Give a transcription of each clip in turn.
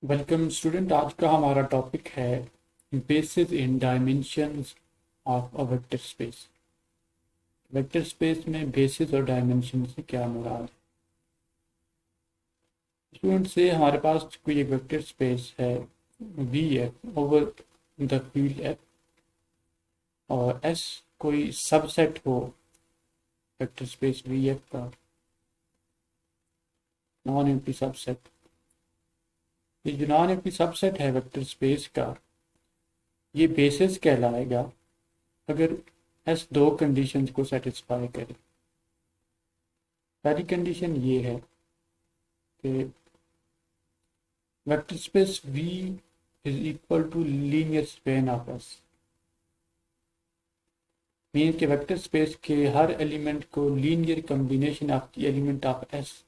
Welcome student. आज का हमारा टॉपिक है basis in dimensions of a vector space. Vector space में बेसिस और डायमेंशन से क्या मुराद है। स्टूडेंट से हमारे पास कोई एक वेक्टर स्पेस है V F over the field F और एस कोई सबसेट हो वेक्टर स्पेस वी एफ का, नॉन एम्प्टी सबसेट। ये जो नॉन एम्प्टी सबसेट है वेक्टर स्पेस का, ये बेसिस कहलाएगा अगर एस दो कंडीशंस को सेटिस्फाई करे। पहली कंडीशन ये है कि vector space V is equal to linear span of S। Mean के वेक्टर स्पेस के हर एलिमेंट को linear combination of the element of S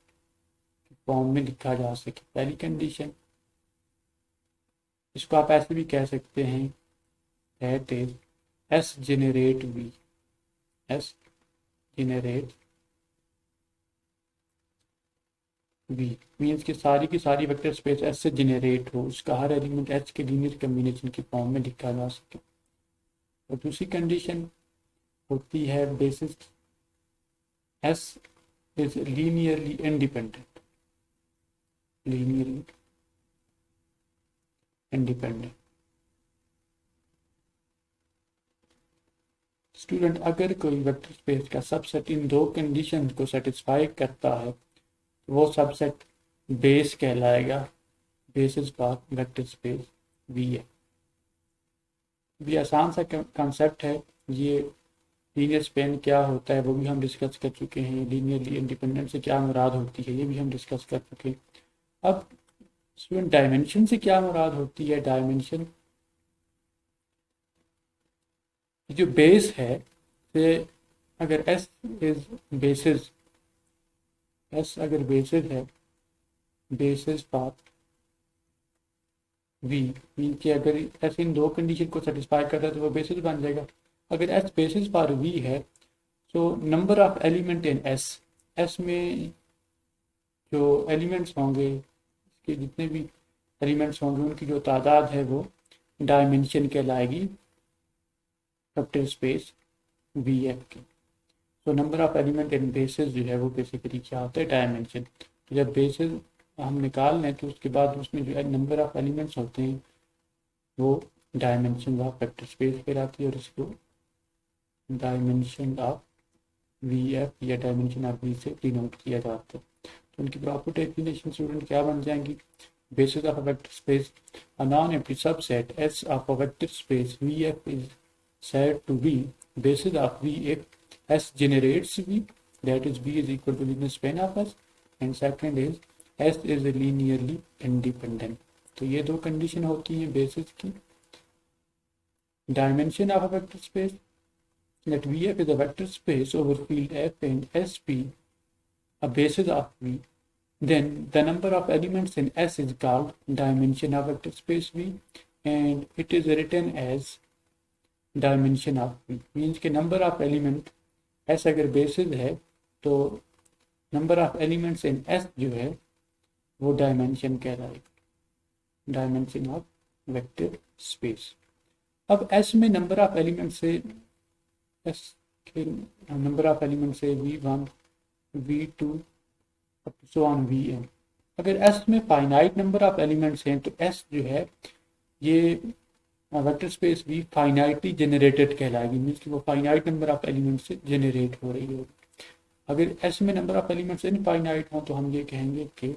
form में लिखा जा सके। पहली कंडीशन, इसको आप ऐसे भी कह सकते हैं that is S generate V। S generate V means कि सारी की सारी वेक्टर स्पेस S से जेनरेट हो, उसका हर एलिमेंट S के लीनियर कम्बिनेशन के फॉर्म में लिखा जा सके। और दूसरी कंडीशन होती है basis S is linearly independent. Linearly independent student, अगर कोई वेक्टर स्पेस का सबसेट इन दो कंडीशन को सेटिस्फाई करता है तो वो सबसेट बेस कहलाएगा। Basis for vector space we है। भी आसान सा कंसेप्ट है ये। लीनियर स्पेन क्या होता है वो भी हम डिस्कस कर चुके हैं। लीनियरली इंडिपेंडेंट से क्या मुराद होती है ये भी हम डिस्कस कर चुके हैं। अब स्टूडेंट, डायमेंशन से क्या मुराद होती है। डायमेंशन जो बेस है से अगर एस इज बेसिस, एस अगर बेसिस है, बेसिस फॉर वी, मीन कि अगर एस इन दो कंडीशन को सेटिस्फाई करता है तो वो बेसिस बन जाएगा। अगर एस बेसिस फॉर वी है तो number of element in S, S में जो एलिमेंट्स होंगे, इसके जितने भी एलिमेंट्स होंगे उनकी जो तादाद है वो डायमेंशन कहलाएगी वेक्टर स्पेस वी एफ की। तो number of element in basis जो है वो बेसिकली क्या होता है, डायमेंशन। तो जब बेसिस हम निकाल लें तो उसके बाद उसमें जो नंबर ऑफ एलिमेंट्स होते हैं वो डायमेंशन ऑफ वेक्टर स्पेस कहलाती है और इसको डायमेंशन ऑफ वी एफ या डायमेंशन ऑफ वी से डिनोट किया जाता है। तो उनकी प्रॉपर डेफिनेशन स्टूडेंट क्या बन जाएंगी। basis of a vector space, a non-empty subset S of a vector space Vf is said to be basis of V if S generates V, that is V is equal to linear span of S, and second is S is linearly independent। तो ये दो condition होती हैं basis की। Dimension of a vector space, that Vf is a vector space over field F and Sp, a basis of V, then the number of elements in S is called dimension of vector space V and it is written as dimension of V। Means के number of element S अगर basis है तो number of elements in S जो है वो dimension कहलाएगा, dimension of vector space. अब S में नंबर ऑफ एलिमेंट से S के नंबर ऑफ एलिमेंट से V1 V2 so on V n. अगर एस में फाइनाइट नंबर ऑफ एलिमेंट्स हैं तो एस जो है ये vector space V finitely generated कहलाएगी। मीन्स कि वो फाइनाइट नंबर ऑफ एलिमेंट से जनरेट हो रही होगी। अगर एस में नंबर ऑफ एलिमेंट्स इनफाइनाइट हो तो हम ये कहेंगे कि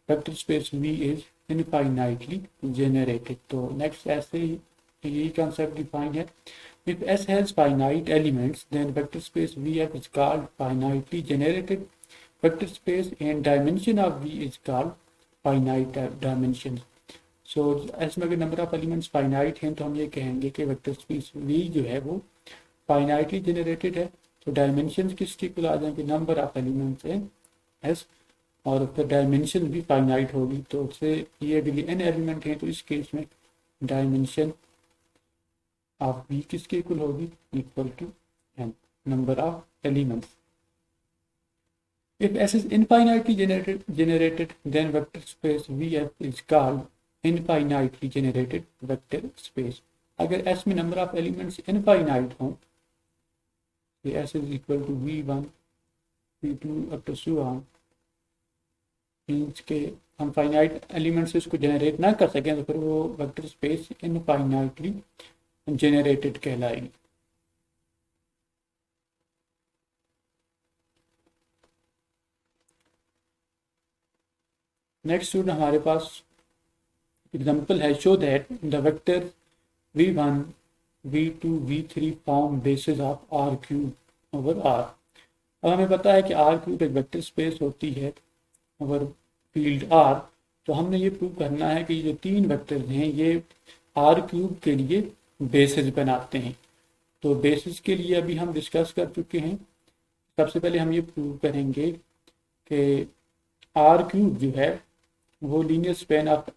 vector space V is infinitely generated. तो नेक्स्ट ऐसे ही यही कॉन्सेप्ट डिफाइन है। If S has finite elements, then vector space Vf is called finitely generated vector space and dimension of V is called finite dimension। So S में अगर number of elements finite हैं तो हम ये कहेंगे कि vector space V जो है वो फाइनाइटली जनरेटेड है। तो डायमेंशन किसके इक्वल आ जाएंगे, नंबर ऑफ एलिमेंट्स हैं S और फिर डायमेंशन भी फाइनाइट होगी। तो उससे ये अगर n एलिमेंट हैं तो इस केस में डायमेंशन ऑफ V किसके इक्वल होगी, equal to n number of elements. If S is infinitely generated, then vector space Vf is called infinitely generated vector space. अगर एस में नंबर ऑफ एलिमेंट्स इनफाइनाइट हों, S is equal to v1 v2 up to so on, means के हम finite elements से उसको generate ना कर सकें तो फिर वो वेक्टर स्पेस इनफाइनाइटली जनरेटेड कहलाएगी। नेक्स्ट स्टूडेंट हमारे पास एग्जांपल है, show that the vector v1 v2 v3 form basis of r cube over r। अब हमें पता है कि r क्यूब एक वेक्टर स्पेस होती है ओवर फील्ड r, तो हमने ये प्रूव करना है कि जो तीन वेक्टर्स हैं ये r क्यूब के लिए बेसिस बनाते हैं। तो बेसिस के लिए अभी हम डिस्कस कर चुके हैं। सबसे पहले हम ये प्रूव करेंगे कि r क्यूब जो है वो linear span of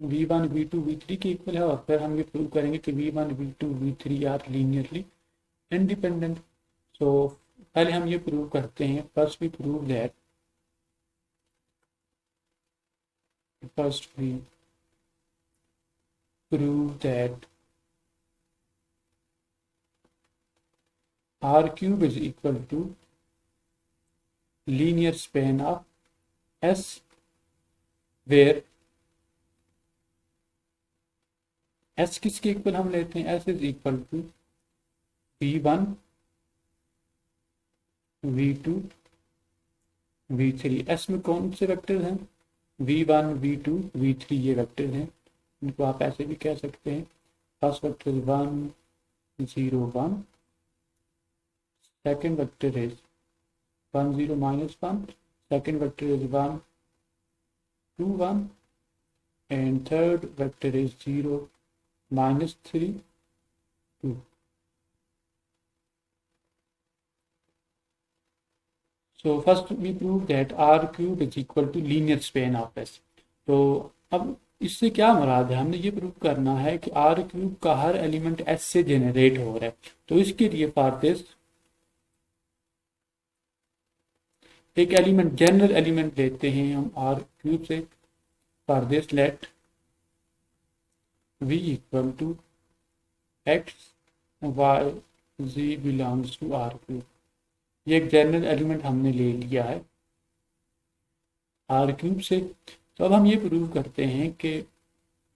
v1 v2 v3 के इक्वल है, और फिर हम ये प्रूव करेंगे कि v1 v2 v3 are linearly independent. सो पहले हम ये प्रूव करते हैं। First we prove that r cube is equal to linear span of S, where S किसके इक्वल हम लेते हैं, S is equal to v1 v2 v3। S में कौन से वेक्टर्स हैं, v1 v2 v3 ये वेक्टर्स हैं। इनको आप ऐसे भी कह सकते हैं, first vector 1 0 1, second vector is 1 0 -1, second vector is 1 2 1, and third vector is 0 -3 2। So first we prove that r cube is equal to linear span of S। तो अब इससे क्या मुराद है, हमने ये प्रूव करना है कि r क्यूब का हर एलिमेंट S से जनरेट हो रहा है। तो इसके लिए फॉर दिस एक एलिमेंट जनरल एलिमेंट लेते हैं हम r क्यूब से। For this let v equal to x y z belongs to r cube. ये एक जनरल एलिमेंट हमने ले लिया है r क्यूब से। तो अब हम ये प्रूव करते हैं कि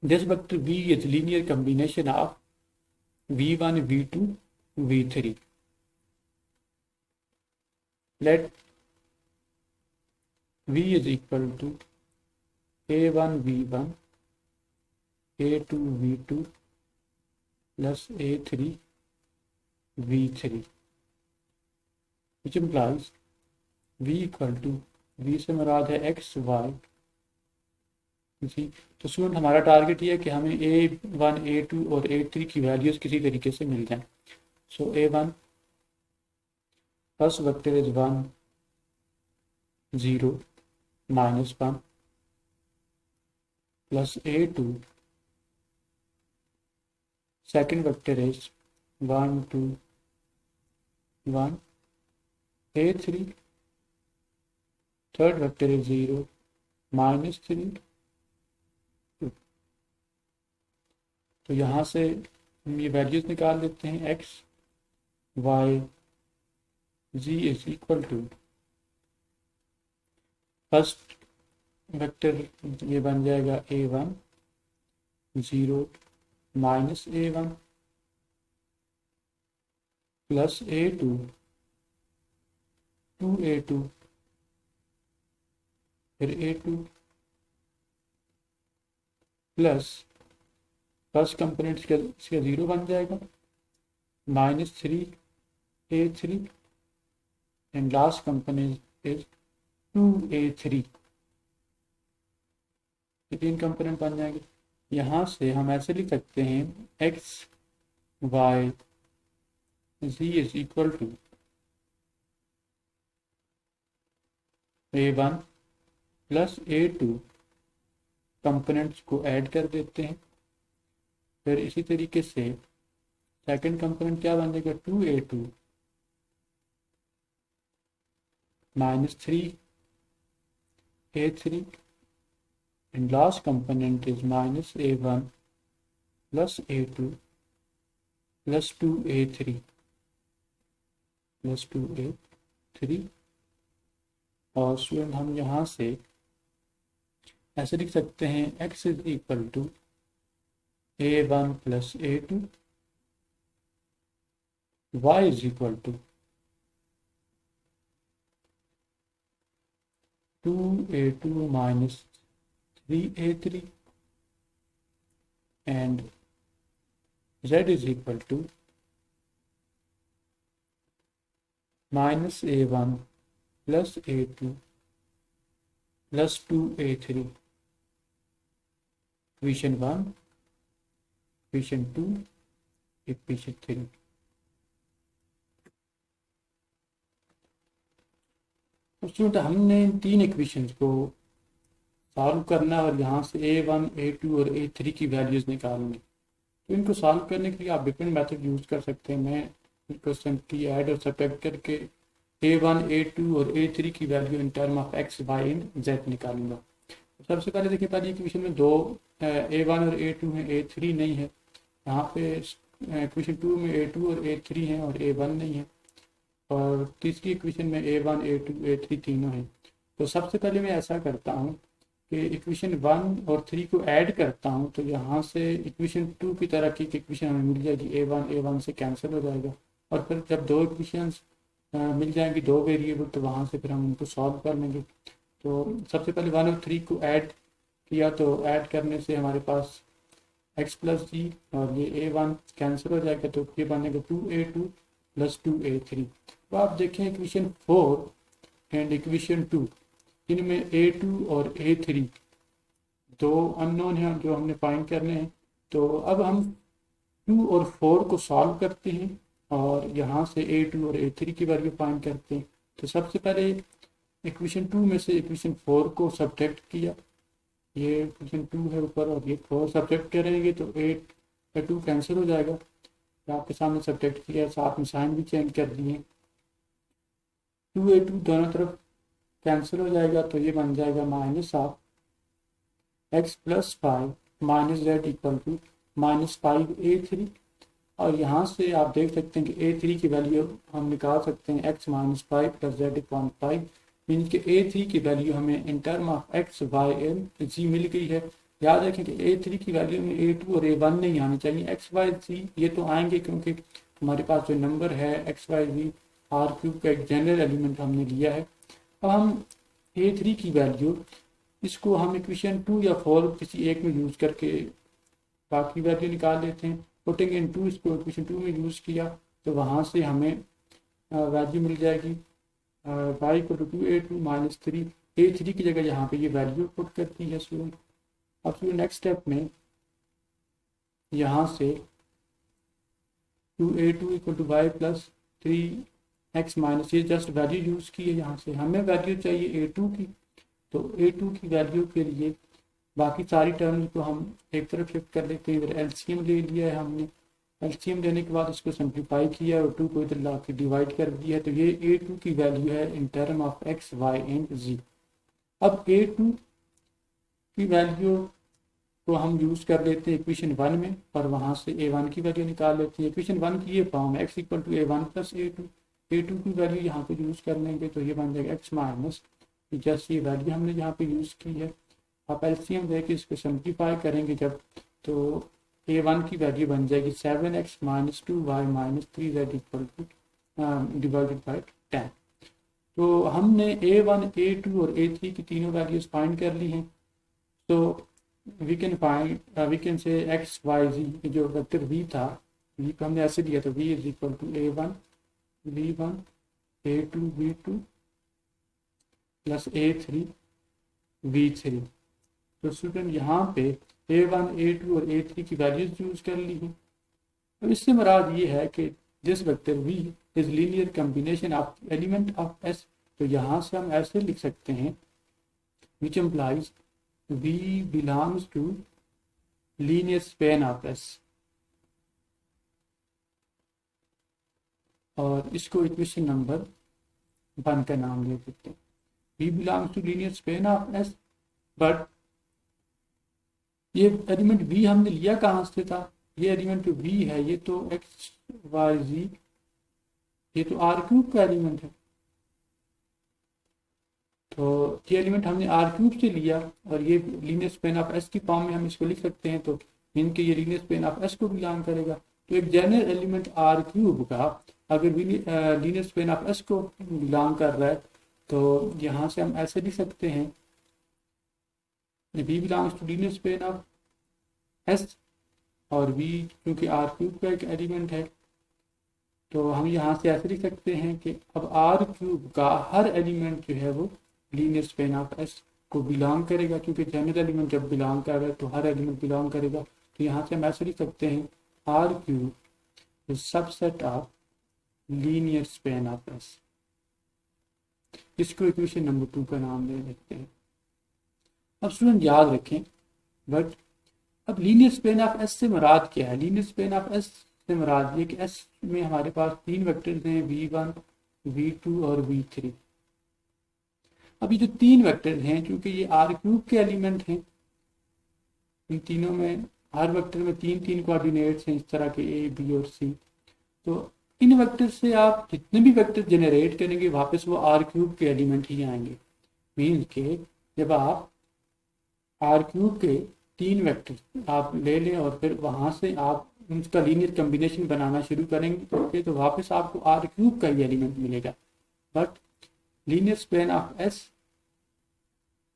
this vector v is linear combination of v1 v2 v3। Let v is equal to a1 v1 a2 v2 plus a3 v3, which implies v equal to v से मुराद है x y जी। तो student हमारा target ये है कि हमें a1 a2 और a3 की वैल्यूज किसी तरीके से मिल जाए। सो a1 first vector is 1 0 -1 plus a2, second vector is 1 2 1, a3 third vector is 0 -3 2। तो यहाँ से हम ये वैल्यूज निकाल लेते हैं, x y z is equal to first vector ये बन जाएगा a1 0 -a1 plus a2 2a2 फिर a2 प्लस फर्स्ट कंपोनेंट इसका 0 बन जाएगा -3 a3 and last component is 2a3। तीन कंपोनेंट बन जाएंगे। यहाँ से हम ऐसे लिख सकते हैं x y z is equal to a1 plus a2, components को ऐड कर देते हैं। फिर इसी तरीके से सेकंड कंपोनेंट क्या बन जाएगा 2a2 -3 a3 and last component is minus a1 plus a2 plus 2a3 plus 2a3। और स्टूडेंट हम यहाँ से ऐसे लिख सकते हैं x is equal to a1 plus a2, y is equal to 2a2 minus 3a3 and z is equal to minus a1 plus a2 plus 2a3। Equation 1, equation 2, equation 3। तो student हमने तीन इक्वेशंस को सॉल्व करना और यहाँ से a1, a2 और a3 की वैल्यूज़ निकालनी। तो इनको सॉल्व करने के लिए आप डिफरेंट मेथड यूज़ कर सकते हैं। मैं इनको सिंपली ऐड और सब्ट्रैक्ट करके a1, a2 और a3 की value in term of x, y and z निकालूंगा। सबसे पहले देखिए, पहले इक्वेशन में दो a1 और a2 है, a3 नहीं है। यहाँ पे इक्वेशन 2 में a2 और a3 है और a1 नहीं है। और तीसरी इक्वेशन में a1, a2, a3 तीनों हैं। तो सबसे पहले मैं ऐसा करता हूँ कि इक्वेशन 1 और 3 को ऐड करता हूँ। तो यहाँ से इक्वेशन 2 की तरह की इक्वेशन हमें मिल जाएगी, a1 से कैंसिल हो जाएगा। और फिर जब दो इक्वेशंस मिल जाएंगी, दो वेरिएबल, तो वहाँ से फिर हम उनको सॉल्व कर लेंगे। तो सबसे पहले 1 और 3 को ऐड किया, तो ऐड करने से हमारे पास x प्लस जी और ये a1 कैंसिल हो जाएगा, तो ये बनेगा 2a2 प्लस 2a3। तो आप देखें इक्वेशन 4 एंड इक्वेशन 2, इनमें a2 और a3 दो अननोन हैं जो हमने फाइंड करने हैं। तो अब हम 2 और 4 को सॉल्व करते हैं और यहाँ से a2 और a3 की वैल्यू फाइंड करते हैं। तो सबसे पहले इक्वेशन 2 में से इक्वेशन 4 को सब्ट्रैक्ट किया, ये इक्वेशन 2 है ऊपर और ये 4 सब्ट्रैक्ट करेंगे तो 8 का 2 कैंसिल हो जाएगा। तो आपके सामने सब्ट्रैक्ट किया, साथ में साइन भी चेंज कर दिए। 2a2 दोनों तरफ कैंसिल हो जाएगा, तो ये बन जाएगा minus of x plus 5 minus z equal to minus 5a3। और यहाँ से आप देख सकते हैं कि a3 की वैल्यू हम निकाल सकते हैं x minus 5 plus Z equal 5, mean कि a3 की वैल्यू हमें in term of x, y and z मिल गई है। याद रखें कि a3 की वैल्यू में a2 और a1 नहीं आनी चाहिए, x, y, z ये तो आएंगे क्योंकि हमारे पास जो नंबर है x, y, z R cube का एक जनरल एलिमेंट हमने लिया है। अब हम a3 की वैल्यू, इसको हम इक्वेशन 2 या 4 किसी एक में यूज़ करके बाकी वैल्यू निकाल लेते हैं। पुटिंग इन 2, इसको इक्वेशन 2 में यूज़ किया तो वहाँ से हमें वैल्यू मिल जाएगी y equal to 2a2 minus 3, a3 की जगह यहाँ पे ये वैल्यू पुट करती है स्टूडेंट। अब स्टूडेंट नेक्स्ट स्टेप में यहाँ से 2a2 equal to y plus 3x minus, ये जस्ट वैल्यू यूज़ की है। यहाँ से हमें वैल्यू चाहिए a2 की, तो a2 की वैल्यू के लिए बाकी सारी टर्म्स को हम एक तरफ शिफ्ट कर लेते हैं। इधर एलसीएम ले लिया है हमने, एलसीएम लेने के बाद इसको सिंप्लीफाई किया और 2 को इधर ला के डिवाइड कर दिया है। तो ये a2 की वैल्यू है in term of x, y and z। अब a2 की वैल्यू को हम यूज़ कर लेते हैं इक्वेशन 1 में और वहाँ से a1 की वैल्यू निकाल लेते हैं। इक्वेशन 1 की ये फॉर्म है, x equal to a1 plus a2 की वैल्यू यहाँ पे यूज़ कर लेंगे, तो ये बन जाएगा x माइनस, जस्ट ये वैल्यू हमने यहाँ पे यूज़ की है। आप एलसीएम लेके इसको सिंप्लीफाई करेंगे जब, तो a1 की वैल्यू बन जाएगी 7x minus 2y minus 3z equal two divided by 10। तो हमने a1, a2 और a3 की तीनों वैल्यूज फाइंड कर ली हैं। तो we can say x, y, z जो वेक्टर v था, v को हमने ऐसे दिया, तो v is equal to a1 v1 a2 v2 plus a3 v3। तो स्टूडेंट यहाँ पे a1, a2 और a3 की वैल्यूज यूज कर ली हैं। अब इससे मुराद ये है कि this vector v is linear combination of element of s। तो यहाँ से हम ऐसे लिख सकते हैं which implies v belongs to linear span of s, और इसको इक्वेशन नंबर 1 का नाम दे देते हैं। v belongs to linear span of s, but ये एलिमेंट v हमने लिया कहाँ से था, ये एलिमेंट जो v है ये तो एक्स वाई जी, ये तो आर क्यूब का एलिमेंट है। तो ये एलिमेंट हमने आर क्यूब से लिया और ये लीनियर स्पेन ऑफ एस की फॉर्म में हम इसको लिख सकते हैं, तो मीन के ये लीनियर स्पेन ऑफ एस को बिलोंग करेगा। तो एक जनरल एलिमेंट आर क्यूब का अगर लीनियर स्पेन ऑफ एस को बिलोंग कर रहा है तो यहाँ से हम ऐसे लिख सकते हैं v belongs to linear span of S, और v क्योंकि आर क्यूब का एक एलिमेंट है तो हम यहाँ से ऐसे लिख सकते हैं कि अब आर क्यूब का हर एलिमेंट जो है वो लीनियर स्पेन ऑफ एस को बिलोंग करेगा, क्योंकि जनरल एलिमेंट जब बिलोंग कर रहा है तो हर एलिमेंट बिलोंग करेगा। तो यहाँ से हम ऐसे लिख सकते हैं R cube is subset of linear span of S. इसको इक्वेशन नंबर 2 का नाम दे देते हैं। अब स्टूडेंट याद रखें, बट अब लीनियर स्पेन ऑफ एस से मुराद क्या है? लीनियर स्पेन ऑफ एस से मुराद ये कि एस में हमारे पास 3 वेक्टर्स हैं v1, v2 और v3। अब ये जो 3 वेक्टर्स हैं क्योंकि ये आर क्यूब के एलिमेंट हैं, इन तीनों में हर वेक्टर में 3 कोऑर्डिनेट्स हैं इस तरह के ए बी और सी। तो इन वेक्टर से आप जितने भी वेक्टर जनरेट करेंगे वापस वो आर क्यूब के एलिमेंट ही आएंगे। मीन्स के जब आप आर क्यूब के 3 वेक्टर आप ले लें और फिर वहां से आप उसका लीनियर कम्बिनेशन बनाना शुरू करेंगे तो वापस आपको आर क्यूब का ही एलिमेंट मिलेगा। But linear span of S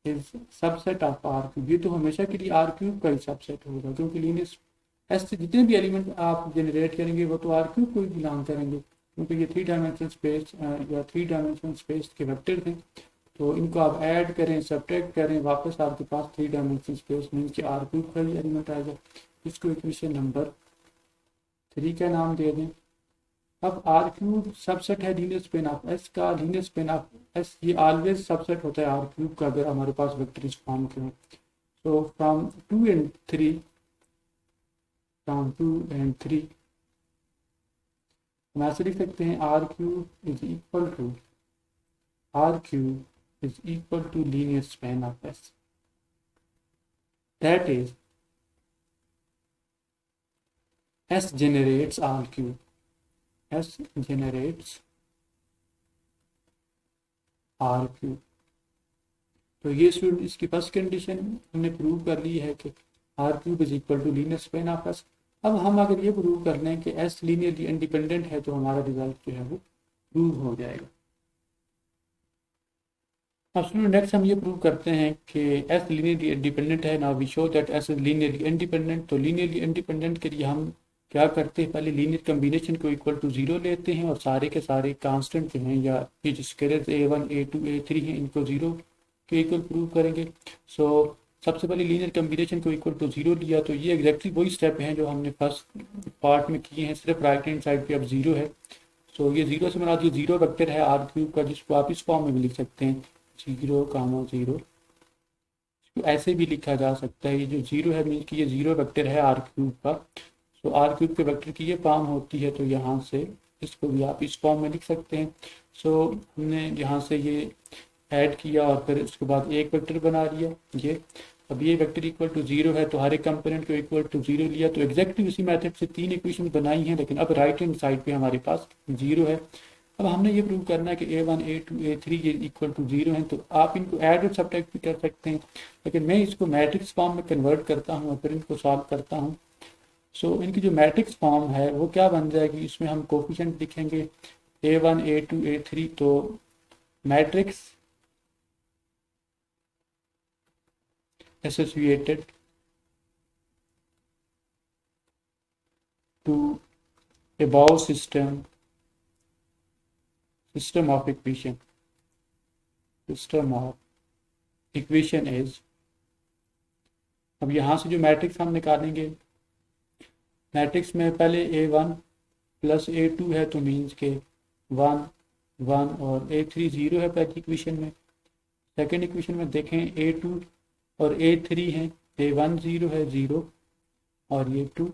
is subset of R cube, ये तो हमेशा के लिए आर क्यूब का ही सबसेट होगा, क्योंकि लीनियर एस से जितने भी एलिमेंट आप जनरेट करेंगे वो तो आर क्यूब को ही बिलोंग करेंगे, क्योंकि ये 3 डायमेंशन स्पेस या 3 डायमेंशन स्पेस के वेक्टर हैं। तो इनको आप ऐड करें, सब्ट्रैक्ट करें, वापस आपके पास 3 डायमेंशन स्पेस मीन कि आर क्यूब का ही एलिमेंट आएगा। इसको इक्वेशन नंबर 3 का नाम दे दें। अब आर क्यूब सबसेट है लीनियर स्पेन ऑफ एस का। लीनियर स्पेन ऑफ एस ये ऑलवेज सबसेट होता है आर क्यूब का अगर हमारे पास वेक्टर इस फॉर्म के हो। सो फ्रॉम 2 and 3 हम ऐसे लिख सकते हैं R cube is equal to linear span of S, that is S generates R cube. S generates R cube. तो ये स्टूडेंट इसकी फर्स्ट कंडीशन हमने प्रूव कर ली है कि R cube is equal to linear span of S। अब हम अगर ये प्रूव कर लें कि S लीनियरली इंडिपेंडेंट है तो हमारा रिजल्ट जो है वो प्रूव हो जाएगा। अब स्टूडेंट नेक्स्ट हम ये प्रूव करते हैं कि S लीनियरली इंडिपेंडेंट है। Now we show that S is linearly independent. तो लीनियरली इंडिपेंडेंट के लिए हम क्या करते हैं, पहले लीनियर कम्बिनेशन को इक्वल टू 0 लेते हैं और सारे के सारे कांस्टेंट जो हैं या ये जो स्केलर्स a1 a2 a3 हैं इनको 0 के इक्वल प्रूव करेंगे। सो सबसे पहले लीनियर कम्बिनेशन को इक्वल टू 0 लिया, तो ये एग्जैक्टली वही स्टेप हैं जो हमने फर्स्ट पार्ट में किए हैं, सिर्फ राइट हैंड साइड पे अब 0 है। सो ये 0 से मुराद ये 0 वेक्टर है आर क्यूब का, जिसको आप इस फॉर्म में भी लिख सकते हैं 0, 0। ऐसे भी लिखा जा सकता है, ये जो 0 है मीन कि ये 0 वेक्टर है आर क्यूब का। तो आर क्यूब के वेक्टर की ये फॉर्म होती है, तो यहाँ से इसको भी आप इस फॉर्म में लिख सकते हैं। सो हमने यहाँ से ये ऐड किया और फिर उसके बाद एक वेक्टर बना लिया ये। अब ये वेक्टर इक्वल टू 0 है तो हर एक कंपोनेंट को इक्वल टू 0 लिया, तो एग्जैक्टली उसी मेथड से 3 इक्वेशन बनाई हैं, लेकिन अब राइट हैंड साइड पे हमारे पास 0 है। अब हमने ये प्रूव करना है कि a1 a2 a3 ये इक्वल टू 0 है, तो आप इनको ऐड और सब्ट्रैक्ट भी कर सकते हैं, लेकिन मैं इसको मैट्रिक्स फॉर्म में कन्वर्ट करता हूँ और फिर इनको सॉल्व करता हूँ। सो इनकी जो मैट्रिक्स फॉर्म है वो क्या बन जाएगी, इसमें हम कोफिशिएंट लिखेंगे a1 a2 a3। तो matrix associated to above system of equation is। अब यहाँ से जो मैट्रिक्स हम निकालेंगे, मैट्रिक्स में पहले a1 प्लस a2 है तो मीन्स के 1 1 और a3 0 है पहली इक्वेशन में। सेकेंड इक्वेशन में देखें a2 और a3 है, a1 0 है 0 और ये 2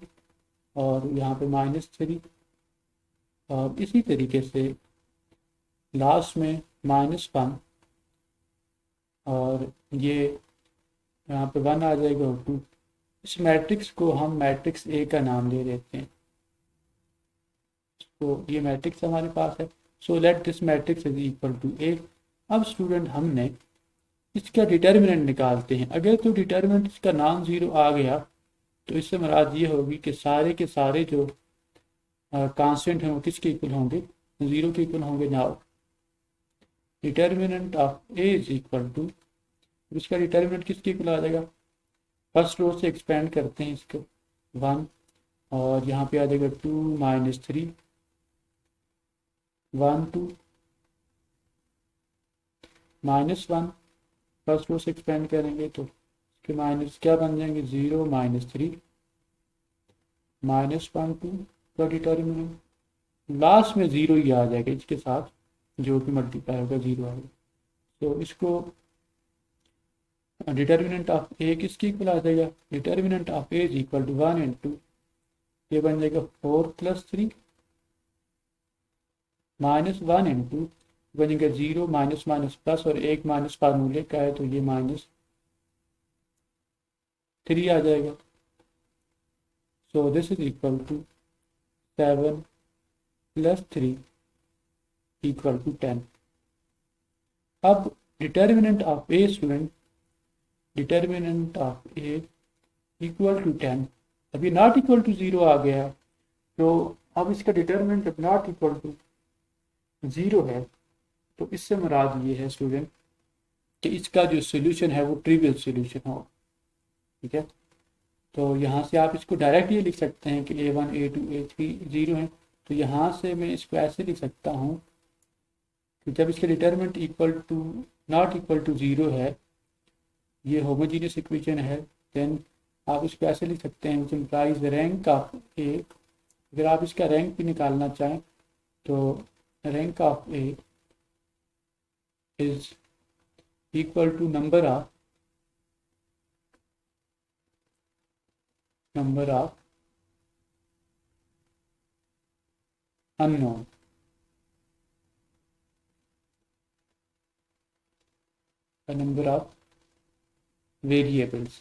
और यहाँ पे -3 और इसी तरीके से लास्ट में -1 और ये यहाँ पे 1 आ जाएगा और 2 इस मैट्रिक्स को हम मैट्रिक्स ए का नाम दे देते हैं। तो ये मैट्रिक्स हमारे पास है। So let this matrix is equal to A. अब स्टूडेंट हमने इसका डिटर्मिनेंट निकालते हैं। अगर तो डिटर्मिनेंट इसका नॉन जीरो आ गया तो इससे मुराद ये होगी कि सारे के सारे जो कांस्टेंट हैं वो किसके इक्वल होंगे, जीरो के इक्वल होंगे। Now determinant of A is equal to, इसका डिटर्मिनेंट किसके इक्वल आ जाएगा, फर्स्ट रो से एक्सपेंड करते हैं इसको 1, और यहाँ पे आ जाएगा 2 माइनस 3 1 2 माइनस 1, फर्स्ट रो से एक्सपेंड करेंगे तो इसके माइनस क्या बन जाएंगे, 0 माइनस 3 माइनस 1 2 का डिटर्मिनेंट लास्ट में 0 ही आ जाएगा, इसके साथ जो भी मल्टीप्लाई होगा 0 आएगा। तो इसको डिटर्मिनेंट ऑफ ए किसकी इक्वल आ जाएगा, determinant of A is equal to 1 into ये बन जाएगा 4 प्लस 3 माइनस 1 इंटू बनेगा 0 माइनस माइनस प्लस, और एक माइनस फार्मूले का है तो ये माइनस 3 आ जाएगा। So this is equal to 7 plus 3 equal to 10। अब determinant of A student, determinant of A equal to 10, अभी नॉट इक्वल टू 0 आ गया, तो अब इसका डिटर्मिनेंट जब नॉट इक्वल टू 0 है तो इससे मुराद ये है स्टूडेंट कि इसका जो सोल्यूशन है वो ट्रिवियल सोल्यूशन हो। ठीक है, तो यहाँ से आप इसको डायरेक्ट ये लिख सकते हैं कि a1 a2 a3 0 है, तो यहाँ से मैं इसको ऐसे लिख सकता हूँ कि जब इसका determinant equal to not equal to 0 है, ये होमोजीनियस इक्वेशन है, देन आप इसको ऐसे लिख सकते हैं which implies rank of A. अगर आप इसका रैंक भी निकालना चाहें तो rank of A is equal to number of unknown, a number of variables,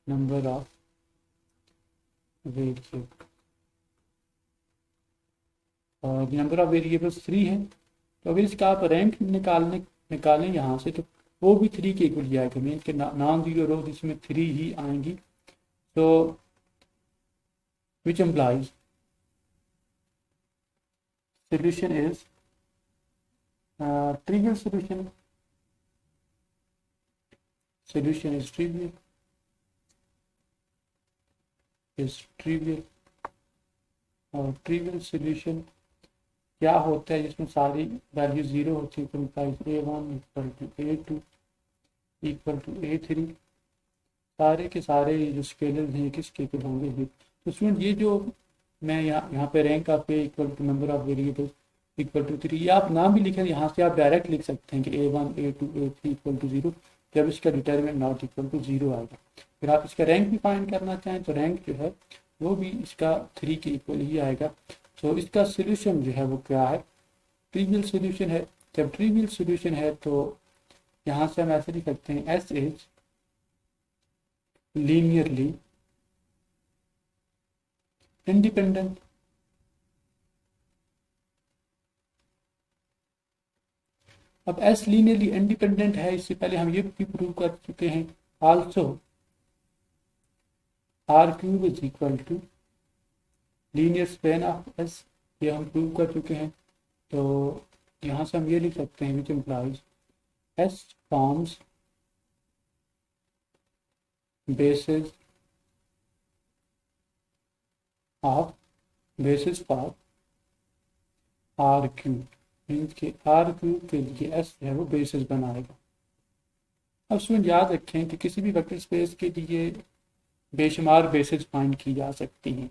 number of variables, और नंबर ऑफ वेरिएबल्स 3 है, तो अगर इसका आप रैंक निकालें यहाँ से तो वो भी 3 के इक्वल ही आएगा, मीन के नॉन जीरो रोज इसमें 3 ही आएंगी। तो which implies solution is trivial solution is trivial और ट्रिवियल सॉल्यूशन क्या होता है जिसमें सारी वैल्यू 0 होती है, तो implies a1 equal to a2 equal to a3, सारे के सारे जो स्केलर हैं किसके इक्वल होंगे। तो स्टूडेंट ये जो मैं यहाँ पे rank of A equal to number of variables equal to 3, ये आप नाम भी लिखें, यहाँ से आप डायरेक्ट लिख सकते हैं कि a1 a2 a3 equal to 0 जब इसका डिटरमिनेंट नॉट इक्वल टू 0 आएगा। फिर आप इसका रैंक भी फाइंड करना चाहें तो रैंक जो है वो भी इसका 3 के इक्वल ही आएगा। तो इसका सोल्यूशन जो है वो क्या है, ट्रिवियल सोल्यूशन है। जब ट्रिवियल सोल्यूशन है तो यहाँ से हम ऐसे लिख सकते हैं एस इज लीनियरली इंडिपेंडेंट। अब एस लीनियरली इंडिपेंडेंट है, इससे पहले हम ये भी प्रूव कर चुके हैं। Also R cube is equal to linear span of S, ये हम प्रूव कर चुके हैं। तो यहाँ से हम ये लिख सकते हैं which implies S forms basis for R cube, means के आर क्यूब के लिए एस जो है वो बेसिस बनाएगा। अब स्टूडेंट याद रखें कि किसी भी वेक्टर स्पेस के लिए बेशुमार बेसिस फाइंड की जा सकती हैं।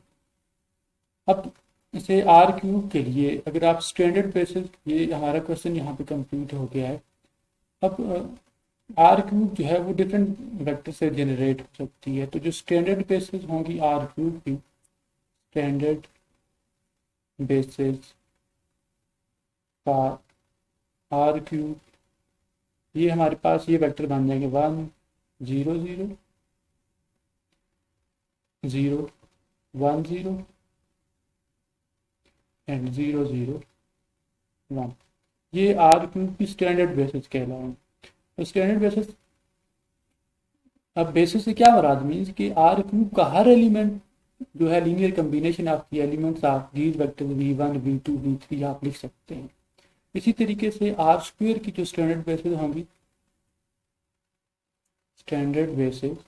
अब इसे आर क्यूब के लिए अगर आप स्टैंडर्ड बेसिस, ये हमारा क्वेश्चन यहाँ पे कंप्लीट हो गया है। अब आर क्यूब जो है वो डिफरेंट वेक्टर से जनरेट हो सकती है, तो जो स्टैंडर्ड बेसिस होंगी आर क्यूब की, स्टैंडर्ड बेसिस का आर क्यूब, ये हमारे पास ये वेक्टर बन जाएंगे 1 0 0 0 1 0 एंड 0 0 1। ये आर क्यूब की स्टैंडर्ड बेसिस कहलाएंगे। तो स्टैंडर्ड बेसिस, अब बेसिस से क्या मुराद, मीन्स कि आर क्यूब का हर एलिमेंट जो है linear combination of the elements of these vectors v1 v2 v3 आप लिख सकते हैं। इसी तरीके से आर स्क्वायर की जो स्टैंडर्ड बेसिस होंगी, standard basis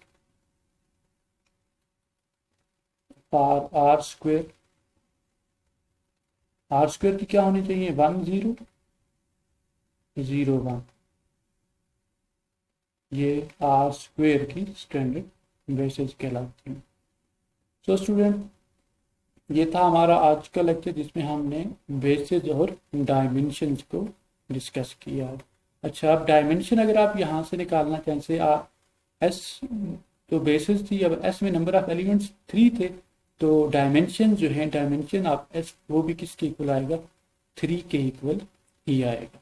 for R square, R square की क्या होनी चाहिए, 1 0 0 1। ये आर स्क्वायर की स्टैंडर्ड बेसिस कहलाती हैं। सो स्टूडेंट, ये था हमारा आज का लेक्चर जिसमें हमने बेसिस और डायमेंशंस को डिस्कस किया है। अच्छा, अब डायमेंशन अगर आप यहाँ से निकालना चाहें, से एस तो बेसिस थी, अब एस में नंबर ऑफ एलिमेंट्स 3 थे, तो डायमेंशन जो है, डायमेंशन ऑफ एस वो भी किसके इक्वल आएगा, 3 के इक्वल ही आएगा।